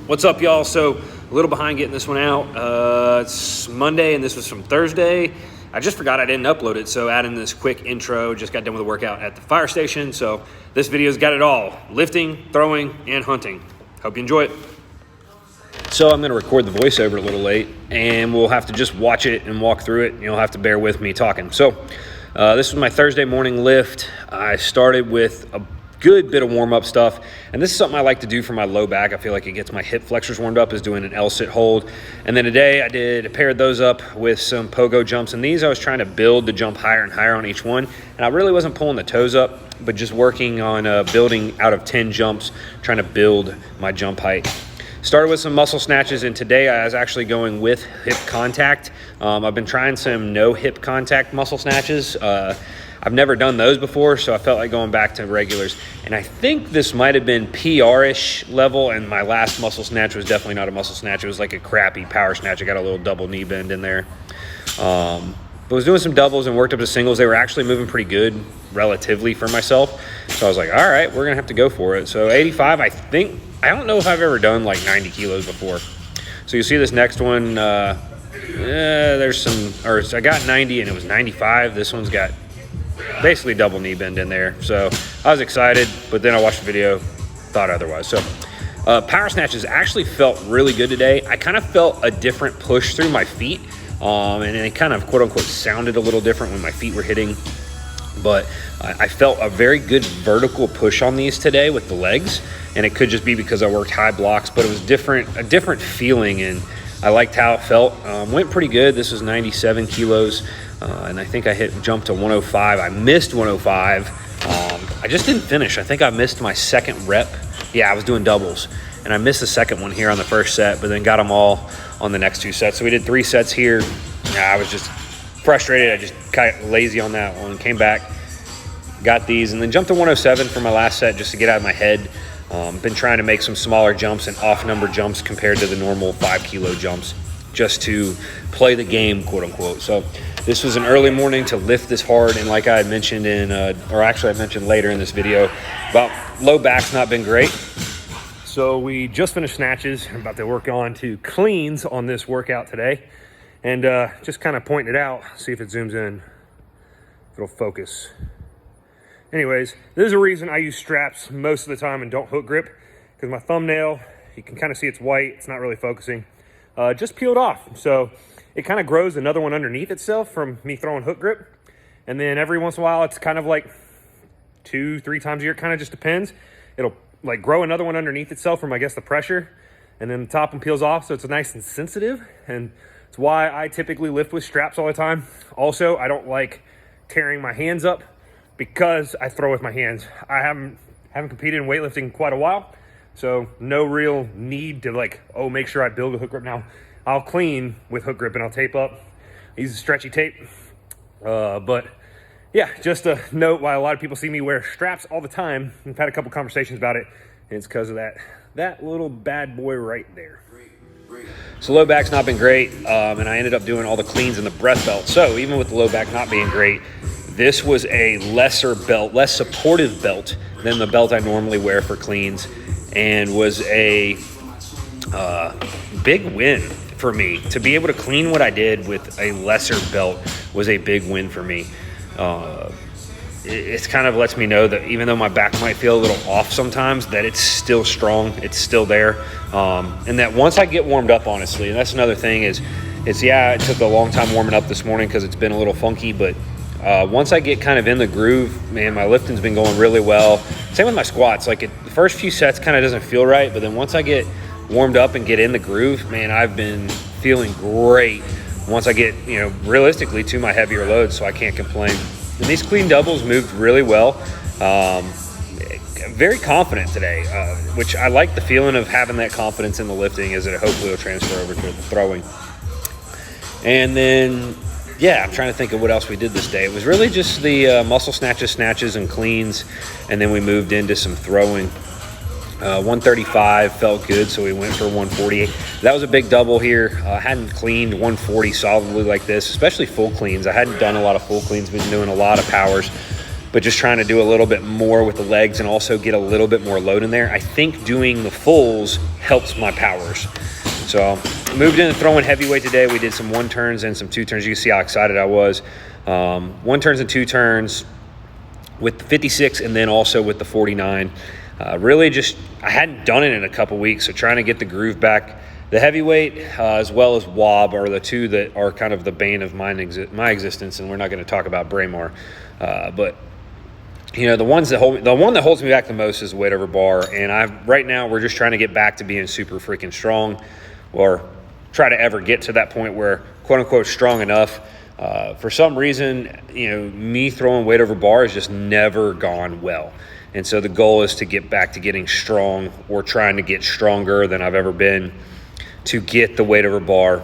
What's up, y'all? So a little behind getting this one out. It's Monday and this was from Thursday. I just forgot I didn't upload it, so adding this quick intro. Just got done with a workout at the fire station, so this video's got it all: lifting, throwing, and hunting. Hope you enjoy it. So I'm gonna record the voiceover a little late, and we'll have to just watch it and walk through it. You'll have to bear with me talking. So this was my Thursday morning lift. I started with a good bit of warm-up stuff, and this is something I like to do for my low back. I feel like it gets my hip flexors warmed up, is doing an L-sit hold. And then today I paired those up with some pogo jumps, and these I was trying to build to jump higher and higher on each one, and I really wasn't pulling the toes up, but just working on building out of 10 jumps, trying to build my jump height. Started with some muscle snatches, and today I was actually going with hip contact. I've been trying some no hip contact muscle snatches. I've never done those before, so I felt like going back to regulars. And I think this might have been PR-ish level, and my last muscle snatch was definitely not a muscle snatch. It was like a crappy power snatch. I got a little double knee bend in there. But I was doing some doubles and worked up to singles. They were actually moving pretty good relatively for myself. So I was like, all right, we're gonna have to go for it. So 85, I don't know if I've ever done like 90 kilos before. So you see this next one, I got 90 and it was 95. This one's got basically double knee bend in there. So I was excited, but then I watched the video, thought otherwise. So power snatches actually felt really good today. I kind of felt a different push through my feet, and it kind of quote unquote sounded a little different when my feet were hitting. But I felt a very good vertical push on these today with the legs, and it could just be because I worked high blocks, but it was a different feeling, and I liked how it felt. Went pretty good. This was 97 kilos, and I think I jumped to 105. I missed 105. I just didn't finish. I think I missed my second rep. Yeah, I was doing doubles, and I missed the second one here on the first set, but then got them all on the next two sets. So we did 3 sets here. I was just frustrated. I just kind of lazy on that one. Came back, got these, and then jumped to 107 for my last set just to get out of my head. Been trying to make some smaller jumps and off-number jumps compared to the normal 5-kilo jumps, just to play the game, quote unquote. So this was an early morning to lift this hard, and like I had mentioned I mentioned later in this video, about low back's not been great. So we just finished snatches. I'm about to work on to cleans on this workout today, and just kind of pointing it out, see if it zooms in, if it'll focus. Anyways, there's a reason I use straps most of the time and don't hook grip, because my thumbnail, you can kind of see it's white, it's not really focusing, just peeled off. So it kind of grows another one underneath itself from me throwing hook grip. And then every once in a while, it's kind of like 2-3 times a year, kind of just depends. It'll like grow another one underneath itself from, I guess, the pressure. And then the top one peels off, so it's nice and sensitive. And it's why I typically lift with straps all the time. Also, I don't like tearing my hands up, because I throw with my hands. I haven't competed in weightlifting in quite a while, so no real need to make sure I build a hook grip. Now, I'll clean with hook grip and I'll tape up. I use a stretchy tape. But yeah, just a note why a lot of people see me wear straps all the time. I've had a couple conversations about it, and it's because of that little bad boy right there. So low back's not been great, and I ended up doing all the cleans in the breath belt. So even with the low back not being great, this was a lesser belt, less supportive belt than the belt I normally wear for cleans, and was a big win for me. To be able to clean what I did with a lesser belt was a big win for me. It kind of lets me know that even though my back might feel a little off sometimes, that it's still strong, it's still there. And that once I get warmed up, honestly, and that's another thing it took a long time warming up this morning because it's been a little funky, but once I get kind of in the groove, man, my lifting's been going really well. Same with my squats. The first few sets kind of doesn't feel right, but then once I get warmed up and get in the groove, man, I've been feeling great once I get, realistically to my heavier loads, so I can't complain. And these clean doubles moved really well. Very confident today, which I like the feeling of having that confidence in the lifting, as it hopefully will transfer over to the throwing. And then, yeah, I'm trying to think of what else we did this day. It was really just the muscle snatches, and cleans, and then we moved into some throwing. 135 felt good, so we went for 148. That was a big double here. I hadn't cleaned 140 solidly like this, especially full cleans. I hadn't done a lot of full cleans, been doing a lot of powers. but just trying to do a little bit more with the legs and also get a little bit more load in there. I think doing the fulls helps my powers. So moved into throwing heavyweight today. We did some 1 turns and some 2 turns. You can see how excited I was. 1 turns and 2 turns with the 56 and then also with the 49. Really just, I hadn't done it in a couple weeks, so trying to get the groove back. The heavyweight as well as wob are the two that are kind of the bane of my existence, and we're not going to talk about Braemar. But you know, the one that holds me back the most is the weight over bar, and right now we're just trying to get back to being super freaking strong, or try to ever get to that point where quote unquote strong enough. For some reason, you know, me throwing weight over bar has just never gone well. And so the goal is to get back to getting strong, or trying to get stronger than I've ever been, to get the weight over bar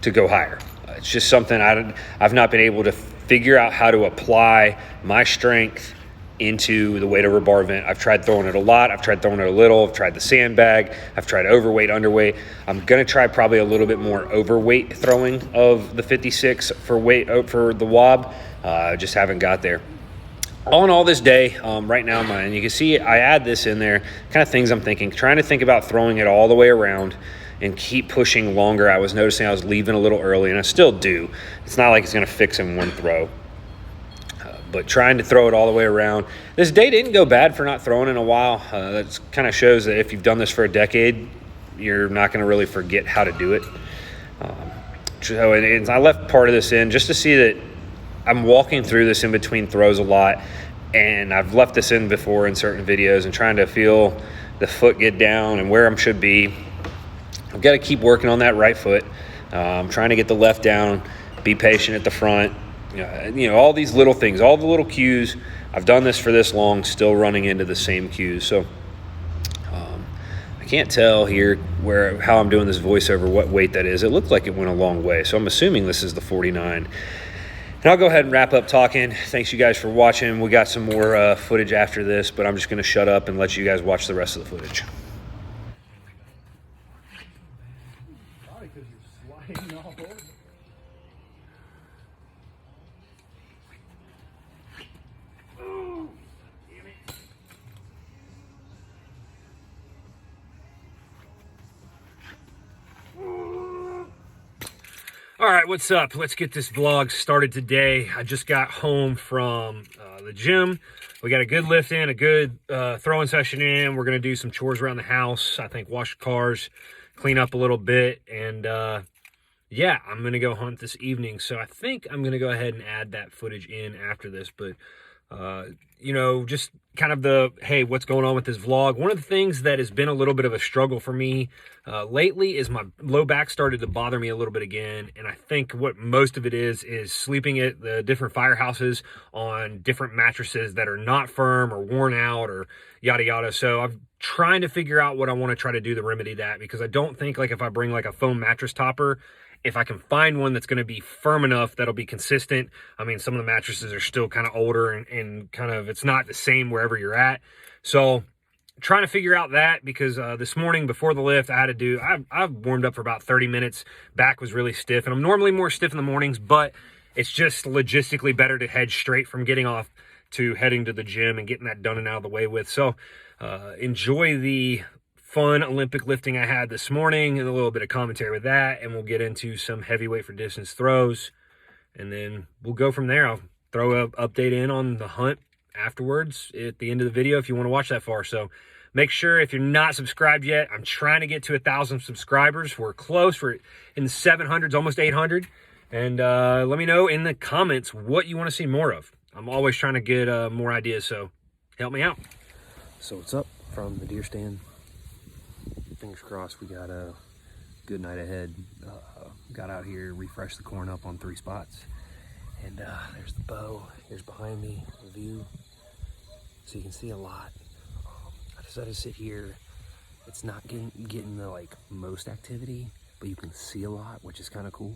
to go higher. It's just something I've not been able to figure out how to apply my strength into the weight over bar event. I've tried throwing it a lot. I've tried throwing it a little. I've tried the sandbag. I've tried overweight, underweight. I'm going to try probably a little bit more overweight throwing of the 56 for the wob. Just haven't got there. All in all this day, right now, and you can see I add this in there, kind of things I'm thinking, trying to think about throwing it all the way around and keep pushing longer. I was noticing I was leaving a little early, and I still do. It's not like it's going to fix in one throw. But trying to throw it all the way around. This day didn't go bad for not throwing in a while. That kind of shows that if you've done this for a decade, you're not going to really forget how to do it. And I left part of this in just to see that I'm walking through this in between throws a lot, and I've left this in before in certain videos, and trying to feel the foot get down and where I should be. I've got to keep working on that right foot. I'm trying to get the left down, be patient at the front. You know, all these little things, all the little cues. I've done this for this long, still running into the same cues. So I can't tell here how I'm doing this voiceover, what weight that is. It looked like it went a long way, so I'm assuming this is the 49. And I'll go ahead and wrap up talking. Thanks you guys for watching. We got some more footage after this, but I'm just going to shut up and let you guys watch the rest of the footage. Probably because you're sliding all over. All right, what's up? Let's get this vlog started today. I just got home from the gym. We got a good lift in, a good throwing session in. We're going to do some chores around the house. I think wash cars, clean up a little bit. And yeah, I'm going to go hunt this evening. So I think I'm going to go ahead and add that footage in after this. But, you know, just kind of hey, what's going on with this vlog? One of the things that has been a little bit of a struggle for me lately is my low back started to bother me a little bit again. And I think what most of it is sleeping at the different firehouses on different mattresses that are not firm or worn out or yada yada. So I'm trying to figure out what I want to try to do to remedy that, because I don't think, like, if I bring like a foam mattress topper, if I can find one that's going to be firm enough that'll be consistent. I mean, some of the mattresses are still kind of older and kind of, it's not the same wherever you're at. So trying to figure out that, because this morning before the lift, I had to do, I've warmed up for about 30 minutes. Back was really stiff, and I'm normally more stiff in the mornings, but it's just logistically better to head straight from getting off to heading to the gym and getting that done and out of the way with. So enjoy the fun Olympic lifting I had this morning, and a little bit of commentary with that, and we'll get into some heavyweight for distance throws, and then we'll go from there. I'll throw an update in on the hunt afterwards at the end of the video if you want to watch that far. So make sure, if you're not subscribed yet, I'm trying to get to 1,000 subscribers. We're close. We're in the 700s, almost 800. And let me know in the comments what you want to see more of. I'm always trying to get more ideas, so help me out. So what's up from the deer stand? Fingers crossed we got a good night ahead. Got out here, refreshed the corn up on 3 spots. And there's the bow. Here's behind me, the view. So you can see a lot. I decided to sit here. It's not getting the like most activity, but you can see a lot, which is kind of cool.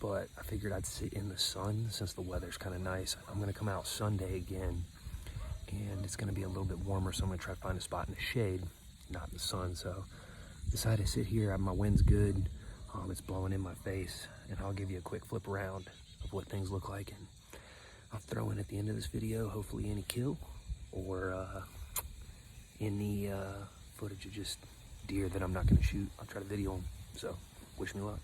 But I figured I'd sit in the sun since the weather's kind of nice. I'm gonna come out Sunday again, and it's gonna be a little bit warmer, so I'm gonna try to find a spot in the shade, not in the sun. So decided to sit here. My wind's good. It's blowing in my face, and I'll give you a quick flip around of what things look like, and I'll throw in at the end of this video, hopefully any kill or any footage of just deer that I'm not gonna shoot. I'll try to video them, so wish me luck.